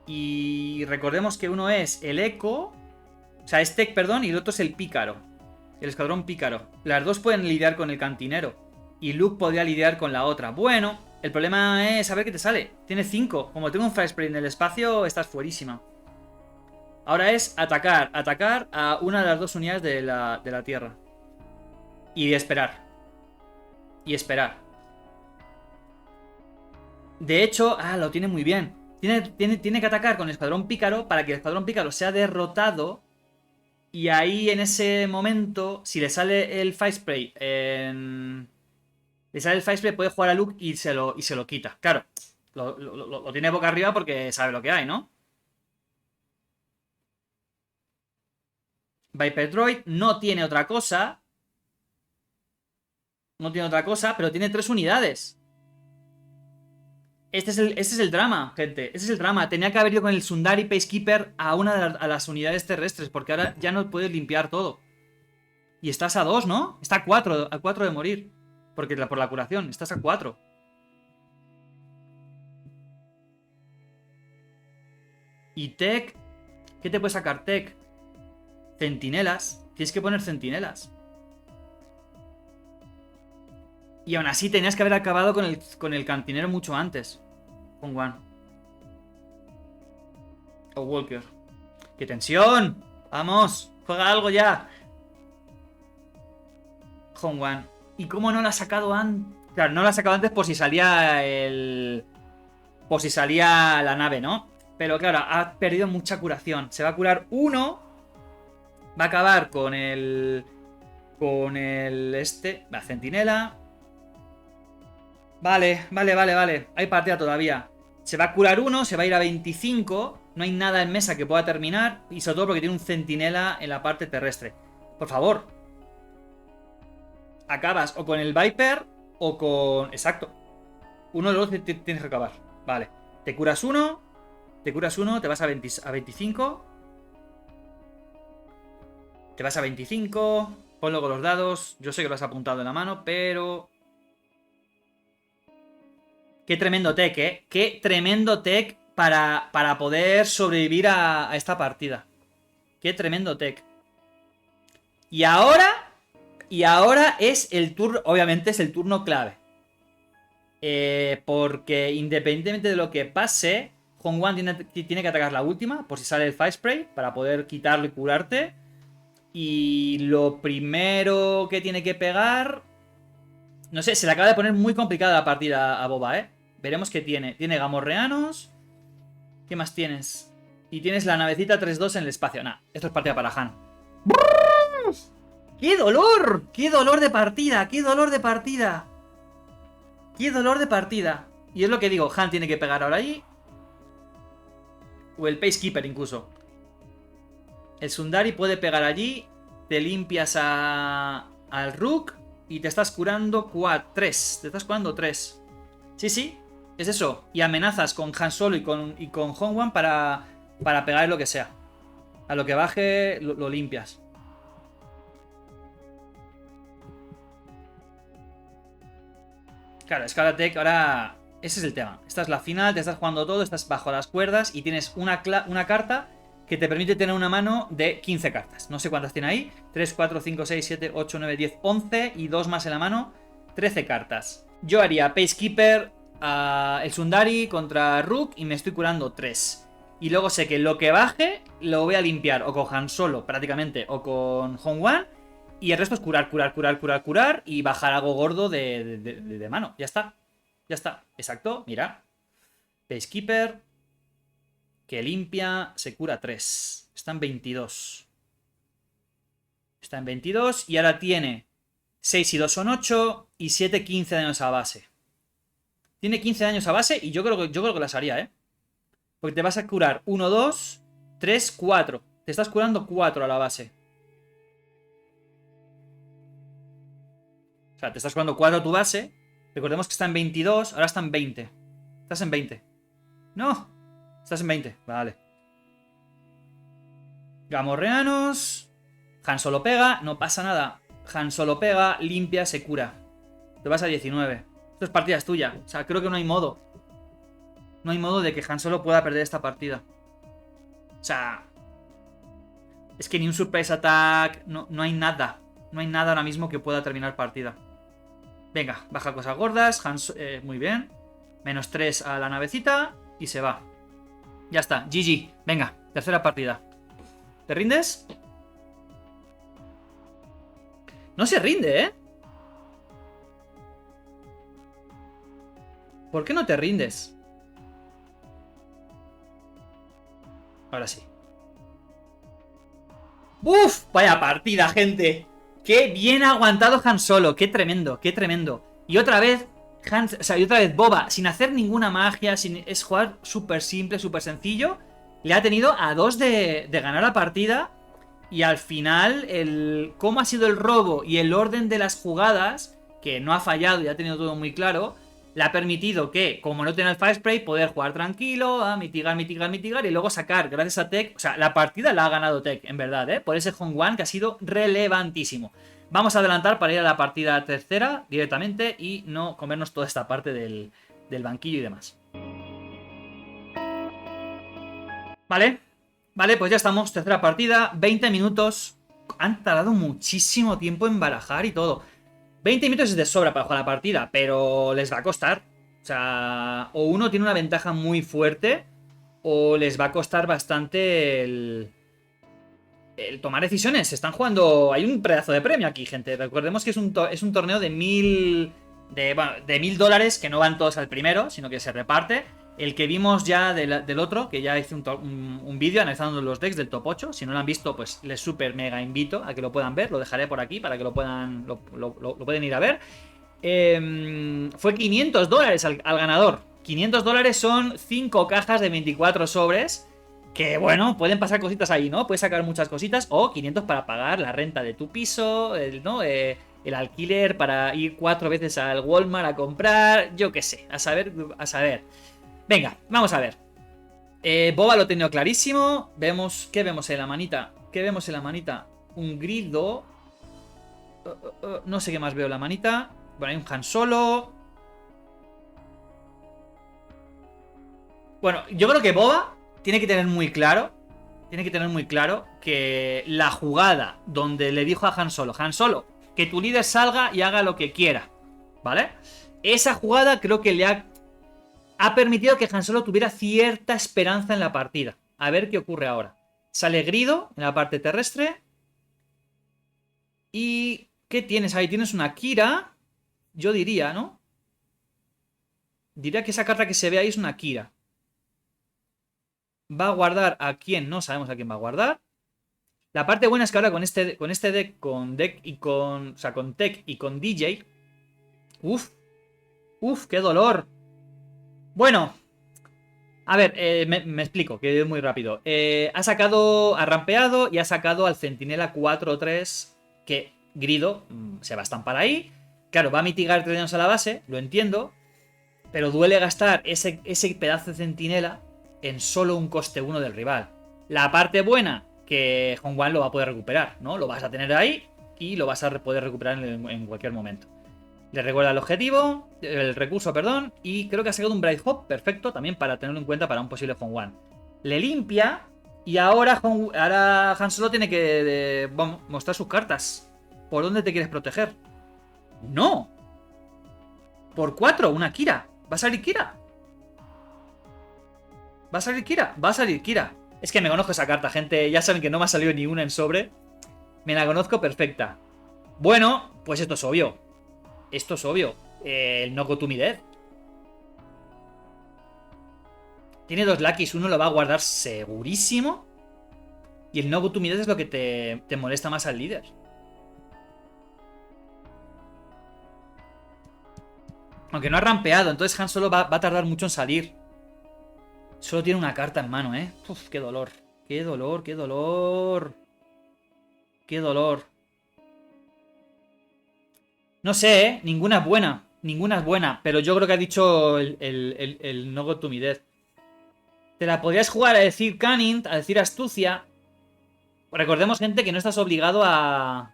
Y recordemos que uno es el Echo. O sea, es Tech, perdón, y el otro es el Pícaro. El escuadrón Pícaro. Las dos pueden lidiar con el cantinero. Y Luke podría lidiar con la otra. Bueno, el problema es a ver qué te sale. Tiene 5. Como tengo un Fire Spray en el espacio, estás fuerísima. Ahora es atacar a una de las dos unidades de la Tierra. Y esperar. Y esperar. De hecho, lo tiene muy bien. Tiene que atacar con el escuadrón Pícaro para que el escuadrón Pícaro sea derrotado. Y ahí en ese momento, si le sale el Fire Spray le sale el Fire Spray, puede jugar a Luke y se lo quita. Claro, lo tiene boca arriba porque sabe lo que hay, ¿no? Viper Droid no tiene otra cosa. No tiene otra cosa, pero tiene 3 unidades. Este es el drama, gente. Este es el drama. Tenía que haber ido con el Sundari Peacekeeper a una de las unidades terrestres, porque ahora ya no puedes limpiar todo. Y estás a 2, ¿no? Está a 4 de morir. Porque por la curación, estás a 4. Y Tech. ¿Qué te puede sacar Tech? Centinelas. Tienes que poner centinelas. Y aún así tenías que haber acabado con el cantinero mucho antes. Con One. O Walker. ¡Qué tensión! ¡Vamos! ¡Juega algo ya! Hong One. ¿Y cómo no la ha sacado antes? Claro, no la ha sacado antes por si salía por si salía la nave, ¿no? Pero claro, ha perdido mucha curación. Se va a curar 1. Va a acabar con el... La centinela. Vale. Hay partida todavía. Se va a curar 1, se va a ir a 25. No hay nada en mesa que pueda terminar. Y sobre todo porque tiene un centinela en la parte terrestre. Por favor. Acabas o con el Viper o con... Exacto. Uno de los dos tienes que acabar. Vale. Te curas 1. Te vas a 25. Te vas a 25. Ponlo con los dados. Yo sé que lo has apuntado en la mano, pero... Qué tremendo tech, ¿eh? Qué tremendo tech para poder sobrevivir a esta partida. Qué tremendo tech. Y ahora es el turno... Obviamente es el turno clave. Porque independientemente de lo que pase, Hong Wan tiene que atacar la última, por si sale el Fire Spray, para poder quitarlo y curarte. Y lo primero que tiene que pegar... No sé, se le acaba de poner muy complicada la partida a Boba, ¿eh? Veremos qué tiene. Tiene gamorreanos. ¿Qué más tienes? Y tienes la navecita 3-2 en el espacio. Nah, esto es partida para Han. ¡Qué dolor! ¡Qué dolor de partida! ¡Qué dolor de partida! ¡Qué dolor de partida! Y es lo que digo, Han tiene que pegar ahora ahí. O el Peacekeeper incluso. El Sundari puede pegar allí. Te limpias al Rook. Y te estás curando 3. Te estás curando 3. Sí. Es eso. Y amenazas con Han Solo y con Hong Wan para pegar lo que sea. A lo que baje lo limpias. Claro, Tech ahora... Ese es el tema. Esta es la final, te estás jugando todo, estás bajo las cuerdas y tienes una carta que te permite tener una mano de 15 cartas. No sé cuántas tiene ahí. 3, 4, 5, 6, 7, 8, 9, 10, 11 y 2 más en la mano. 13 cartas. Yo haría Peacekeeper, el Sundari contra Rook y me estoy curando 3. Y luego sé que lo que baje lo voy a limpiar o con Han Solo prácticamente o con Hong Wan. Y el resto es curar y bajar algo gordo de mano. Ya está. Ya está. Exacto. Mira. Peacekeeper. Que limpia. Se cura 3. Está en 22. Está en 22. Y ahora tiene 6 y 2 son 8. Y 7, 15 daños a base. Tiene 15 daños a base. Y yo creo que las haría, ¿eh? Porque te vas a curar 1, 2, 3, 4. Te estás curando 4 a la base. O sea, te estás curando 4 a tu base. Recordemos que está en 22. Ahora está en 20. Estás en 20. No. Estás en 20. Vale. Gamorreanos. Han Solo pega. No pasa nada. Han Solo pega. Limpia. Se cura. Te vas a 19. Esto es partida tuya. O sea, creo que no hay modo. No hay modo de que Han Solo pueda perder esta partida. O sea... Es que ni un surprise attack... No hay nada. No hay nada ahora mismo que pueda terminar partida. Venga, baja cosas gordas. Muy bien. Menos 3 a la navecita. Y se va. Ya está. GG. Venga, tercera partida. ¿Te rindes? No se rinde, ¿eh? ¿Por qué no te rindes? Ahora sí. ¡Uf! Vaya partida, gente. ¡Qué bien aguantado Han Solo! ¡Qué tremendo, qué tremendo! Y otra vez, y otra vez Boba, sin hacer ninguna magia, es jugar súper simple, súper sencillo. Le ha tenido a 2 de ganar la partida. Y al final, cómo ha sido el robo y el orden de las jugadas, que no ha fallado y ha tenido todo muy claro, le ha permitido que, como no tiene el Fire Spray, poder jugar tranquilo, a mitigar y luego sacar, gracias a Tech. O sea, la partida la ha ganado Tech, en verdad, ¿eh? Por ese Home One que ha sido relevantísimo. Vamos a adelantar para ir a la partida tercera directamente y no comernos toda esta parte del banquillo y demás. Vale, pues ya estamos. Tercera partida, 20 minutos. Han tardado muchísimo tiempo en barajar y todo. 20 minutos es de sobra para jugar la partida, pero les va a costar. O sea, o uno tiene una ventaja muy fuerte, o les va a costar bastante el tomar decisiones. Se están jugando... Hay un pedazo de premio aquí, gente. Recordemos que es un torneo de 1000... de $1000, que no van todos al primero, sino que se reparte. El que vimos ya del otro, que ya hice un vídeo analizando los decks del top 8. Si no lo han visto, pues les super mega invito a que lo puedan ver. Lo dejaré por aquí para que lo puedan ir a ver. Fue $500 al ganador. $500 son 5 cajas de 24 sobres. Que bueno, pueden pasar cositas ahí, ¿no? Puedes sacar muchas cositas. O 500 para pagar la renta de tu piso, ¿no? El alquiler para ir 4 veces al Walmart a comprar. Yo qué sé, a saber. Venga, vamos a ver. Boba lo ha tenido clarísimo. ¿Qué vemos en la manita? Un grido. No sé qué más veo en la manita. Bueno, hay un Han Solo. Bueno, yo creo que Boba tiene que tener muy claro. Que la jugada donde le dijo a Han Solo, que tu líder salga y haga lo que quiera, ¿vale? Esa jugada creo que le ha permitido que Han Solo tuviera cierta esperanza en la partida. A ver qué ocurre ahora. Sale Grido en la parte terrestre. ¿Y qué tienes ahí? Tienes una Kira. Yo diría, ¿no? Diría que esa carta que se ve ahí es una Kira. Va a guardar a quién, no sabemos a quién va a guardar. La parte buena es que ahora con este deck, con Tech y con DJ. Uf, qué dolor. Bueno, a ver, me explico, que es muy rápido. Ha rampeado y ha sacado al Centinela 4-3, que Grido se va a estampar ahí. Claro, va a mitigar 3 daños a la base, lo entiendo, pero duele gastar ese pedazo de Centinela en solo un coste 1 del rival. La parte buena, que Hong Wan lo va a poder recuperar, ¿no? Lo vas a tener ahí y lo vas a poder recuperar en cualquier momento. Le recuerda el recurso, y creo que ha sacado un Bright Hop perfecto también para tenerlo en cuenta para un posible Hong Wan. Le limpia y ahora Han Solo tiene que mostrar sus cartas. ¿Por dónde te quieres proteger? ¡No! Por 4, una Kira. ¿Va a salir Kira? Va a salir Kira. Es que me conozco esa carta, gente. Ya saben que no me ha salido ni una en sobre. Me la conozco perfecta. Bueno, pues esto es obvio. El No Go To Me Dead. Tiene 2 Luckies, uno lo va a guardar segurísimo. Y el no go to meet es lo que te molesta más al líder. Aunque no ha rampeado, entonces Han Solo va a tardar mucho en salir. Solo tiene una carta en mano, ¿eh? Uf, qué dolor. Qué dolor, qué dolor. Qué dolor. No sé, ¿eh? Ninguna es buena. Ninguna es buena. Pero yo creo que ha dicho el no go to me death. Te la podrías jugar a decir cunning, a decir astucia. Recordemos, gente, que no estás obligado a...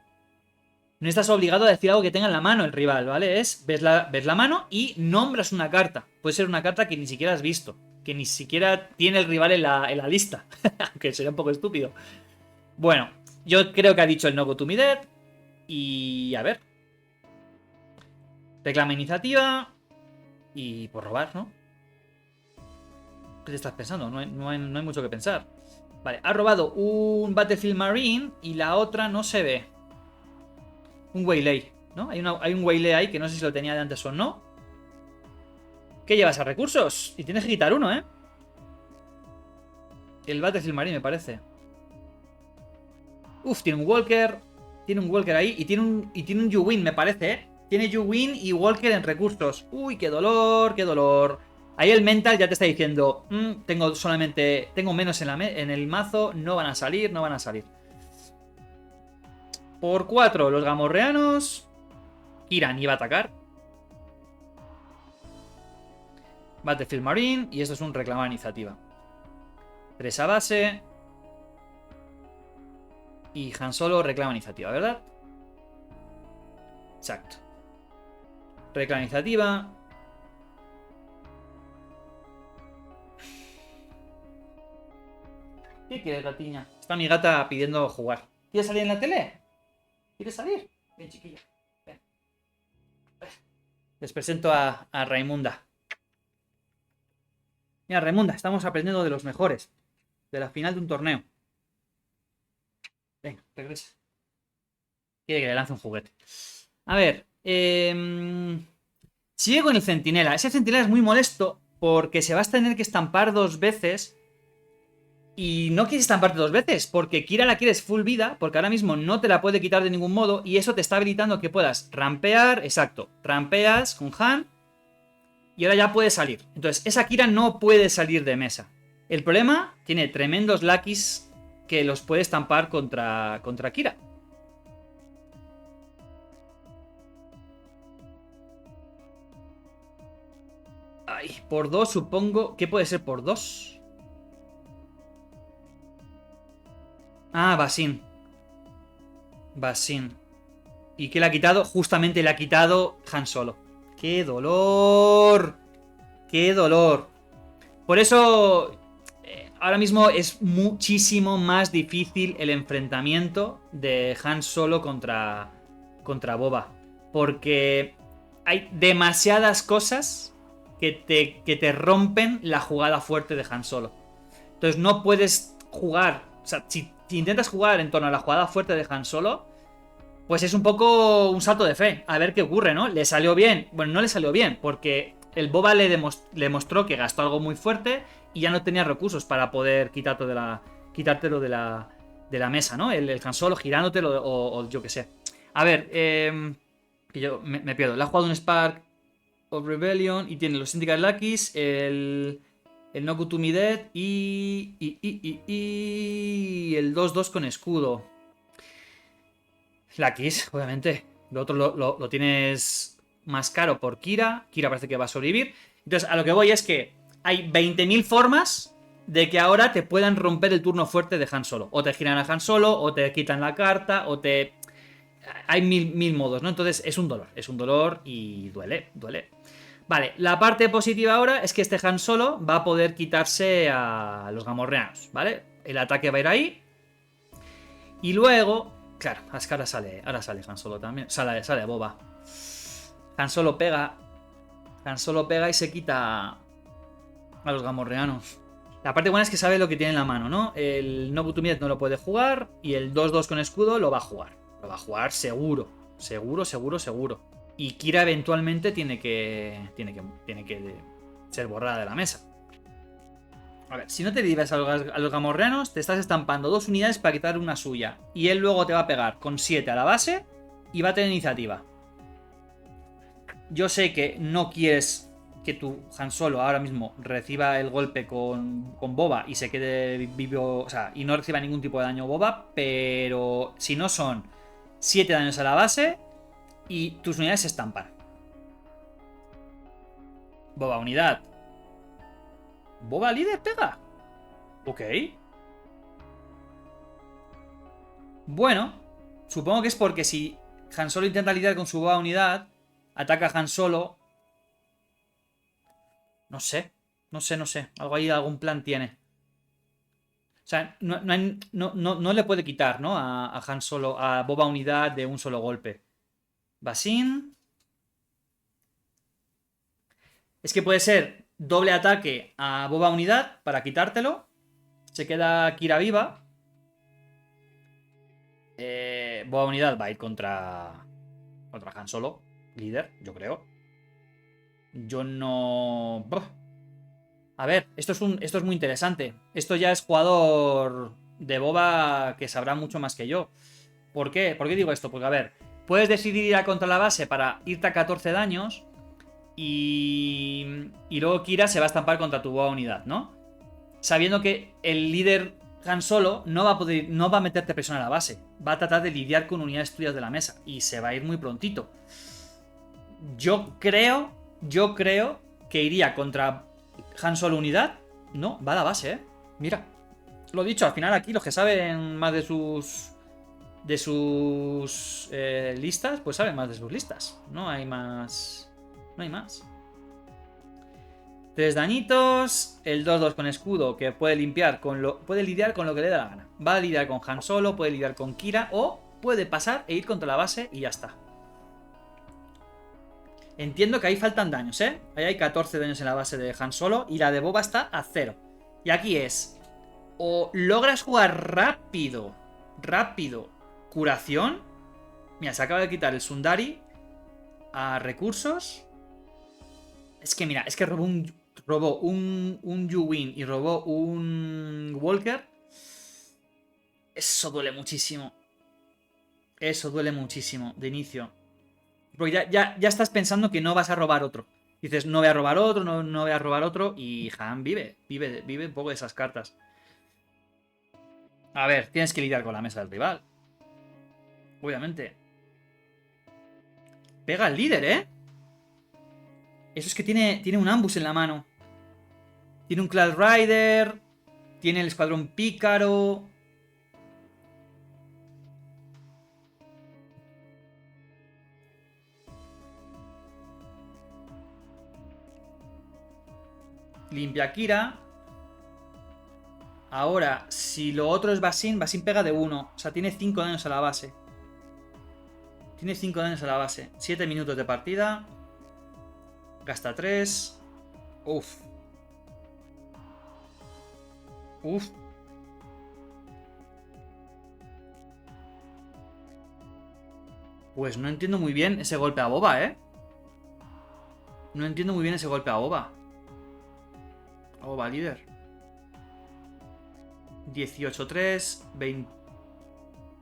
No estás obligado a decir algo que tenga en la mano el rival, ¿vale? Ves la mano y nombras una carta. Puede ser una carta que ni siquiera has visto. Que ni siquiera tiene el rival en la lista. Aunque sería un poco estúpido. Bueno, yo creo que ha dicho el no go to me dead. Y a ver. Reclama iniciativa. Y por robar, ¿no? ¿Qué te estás pensando? No hay mucho que pensar. Vale, ha robado un Battlefield Marine y la otra no se ve. Un Waylay, ¿no? Hay un Waylay ahí que no sé si lo tenía de antes o no. ¿Qué llevas a recursos? Y tienes que quitar uno, ¿eh? El Battlefield Marine, me parece. Uf, tiene un Walker. Tiene un Walker ahí. Y tiene un You-Win, me parece, ¿eh? Tiene You-Win y Walker en recursos. Uy, qué dolor, qué dolor. Ahí el mental ya te está diciendo, tengo menos en el mazo, no van a salir, no van a salir. Por 4, los gamorreanos. Kiran iba a atacar. Battlefield Marine. Y esto es un reclamar iniciativa. 3 a base. Y Han Solo reclama iniciativa, ¿verdad? Exacto. Reclama iniciativa. ¿Qué quieres, gatiña? Está mi gata pidiendo jugar. ¿Quieres salir en la tele? ¿Quieres salir? Ven, chiquilla. Ven. Les presento a Raimunda. Mira, Raimunda, estamos aprendiendo de los mejores. De la final de un torneo. Venga, regresa. Quiere que le lance un juguete. A ver. Sigue con el centinela. Ese centinela es muy molesto porque se vas a tener que estampar 2 veces. Y no quieres estamparte 2 veces, porque Kira la quieres full vida, porque ahora mismo no te la puede quitar de ningún modo, y eso te está habilitando que puedas rampear, exacto, rampeas con Han, y ahora ya puedes salir. Entonces, esa Kira no puede salir de mesa. El problema, tiene tremendos Luckies que los puede estampar contra Kira. Ay, por 2 supongo. ¿Qué puede ser por 2? Ah, Basin. Basin. ¿Y qué le ha quitado? Justamente le ha quitado Han Solo. ¡Qué dolor! ¡Qué dolor! Por eso, ahora mismo es muchísimo más difícil el enfrentamiento de Han Solo contra Boba. Porque hay demasiadas cosas que te rompen la jugada fuerte de Han Solo. Entonces no puedes jugar. O sea, si intentas jugar en torno a la jugada fuerte de Han Solo, pues es un poco un salto de fe. A ver qué ocurre, ¿no? ¿Le salió bien? Bueno, no le salió bien, porque el Boba le mostró que gastó algo muy fuerte y ya no tenía recursos para poder quitártelo de la mesa, ¿no? El Han Solo girándotelo o yo qué sé. A ver, que yo me pierdo. Le ha jugado un Spark of Rebellion y tiene los Syndicate Luckies, el No Go To Me Dead y el 2-2 con escudo. Luckies, obviamente. Lo otro lo tienes más caro por Kira. Kira parece que va a sobrevivir. Entonces, a lo que voy es que hay 20.000 formas de que ahora te puedan romper el turno fuerte de Han Solo. O te giran a Han Solo, o te quitan la carta, o te... Hay mil modos, ¿no? Entonces es un dolor y duele. Vale, la parte positiva ahora es que este Han Solo va a poder quitarse a los gamorreanos, ¿vale? El ataque va a ir ahí. Y luego... Claro, es que ahora sale Han Solo también. Sale Boba. Han Solo pega y se quita a los gamorreanos. La parte buena es que sabe lo que tiene en la mano, ¿no? El No Go To Me Death no lo puede jugar y el 2-2 con escudo lo va a jugar. Lo va a jugar seguro. Seguro. Y Kira eventualmente tiene que ser borrada de la mesa. A ver, si no te libras a los gamorreanos, te estás estampando 2 unidades para quitar una suya. Y él luego te va a pegar con 7 a la base y va a tener iniciativa. Yo sé que no quieres que tu Han Solo ahora mismo reciba el golpe con Boba y se quede vivo, o sea, y no reciba ningún tipo de daño Boba, pero si no son 7 daños a la base y tus unidades se estampan. Boba unidad. Boba líder pega. Ok. Bueno, supongo que es porque si Han Solo intenta lidiar con su Boba unidad, ataca a Han Solo. No sé. No sé. Algo ahí, algún plan tiene. O sea, no le puede quitar, ¿no? A Han Solo, a Boba unidad de un solo golpe. Basin. Es que puede ser doble ataque a Boba unidad para quitártelo. Se queda Kira viva. Boba unidad va a ir contra Han Solo, líder, yo creo. Yo no... A ver, esto es muy interesante. Esto ya es jugador de Boba que sabrá mucho más que yo. ¿Por qué? ¿Por qué digo esto? Porque, a ver, puedes decidir ir a contra la base para irte a 14 daños y luego Kira se va a estampar contra tu Boba unidad, ¿no? Sabiendo que el líder Han Solo no va a meterte presión a la base. Va a tratar de lidiar con unidades tuyas de la mesa y se va a ir muy prontito. Yo creo que iría contra Han Solo unidad. No, va a la base, Mira, lo dicho, al final aquí los que saben más de sus listas, pues saben más de sus listas. No hay más. 3 dañitos, el 2-2 con escudo que puede lidiar con lo que le dé la gana. Va a lidiar con Han Solo, puede lidiar con Kira o puede pasar e ir contra la base y ya está. Entiendo que ahí faltan daños, Ahí hay 14 daños en la base de Han Solo y la de Boba está a 0. Y aquí es, o logras jugar rápido, curación. Mira, se acaba de quitar el Sundari a recursos. Es que mira, es que robó un Yu-Wing y robó un Walker. Eso duele muchísimo. Eso duele muchísimo de inicio. Porque ya estás pensando que no vas a robar otro. Dices, no voy a robar otro, no voy a robar otro. Y Han vive un poco de esas cartas. A ver, tienes que lidiar con la mesa del rival. Obviamente. Pega al líder, Eso es que tiene un ambus en la mano. Tiene un Cloud Rider. Tiene el escuadrón pícaro. Limpia Kira. Ahora, si lo otro es Basin pega de 1. O sea, tiene 5 daños a la base. Tiene 5 daños a la base. 7 minutos de partida. Gasta 3. Uf. Pues no entiendo muy bien ese golpe a Boba, No entiendo muy bien ese golpe a Boba. Boba líder. 18-3.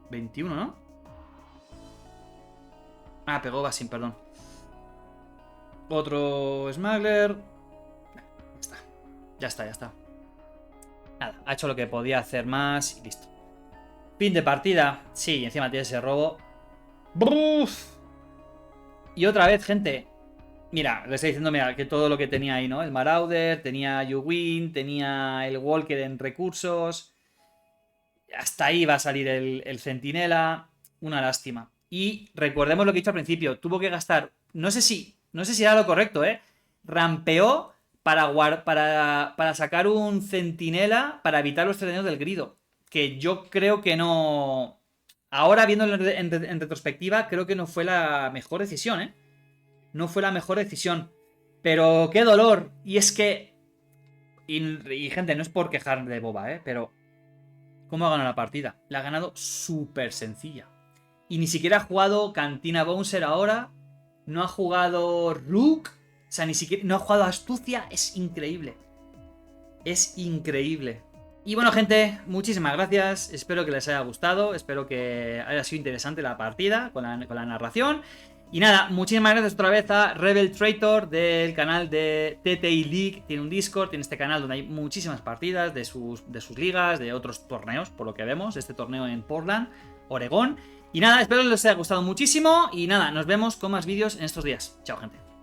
21, ¿no? Ah, pegó Basin, perdón. Otro Smuggler. Ya está. Nada, ha hecho lo que podía hacer más y listo. Fin de partida. Sí, encima tiene ese robo. ¡Buf! Y otra vez, gente. Mira, le estoy diciendo, mira, que todo lo que tenía ahí, ¿no? El Marauder, tenía Yu-Wing, tenía el Walker en recursos. Hasta ahí va a salir el Centinela. Una lástima. Y recordemos lo que he dicho al principio. Tuvo que gastar. No sé si era lo correcto, Rampeó para sacar un Centinela para evitar los 3 daños del grido. Que yo creo que no. Ahora, viéndolo en retrospectiva, creo que no fue la mejor decisión, No fue la mejor decisión. Pero qué dolor. Y es que. Y gente, no es por quejar de Boba, Pero. ¿Cómo ha ganado la partida? La ha ganado súper sencilla. Y ni siquiera ha jugado Cantina Bouncer ahora. No ha jugado Rook. O sea, ni siquiera. No ha jugado Astucia. Es increíble. Es increíble. Y bueno, gente, muchísimas gracias. Espero que les haya gustado. Espero que haya sido interesante la partida con la narración. Y nada, muchísimas gracias otra vez a Rebel Traitor del canal de TTI League. Tiene un Discord, tiene este canal donde hay muchísimas partidas de sus ligas, de otros torneos, por lo que vemos, este torneo en Portland, Oregón. Y nada, espero que les haya gustado muchísimo. Y nada, nos vemos con más vídeos en estos días. Chao, gente.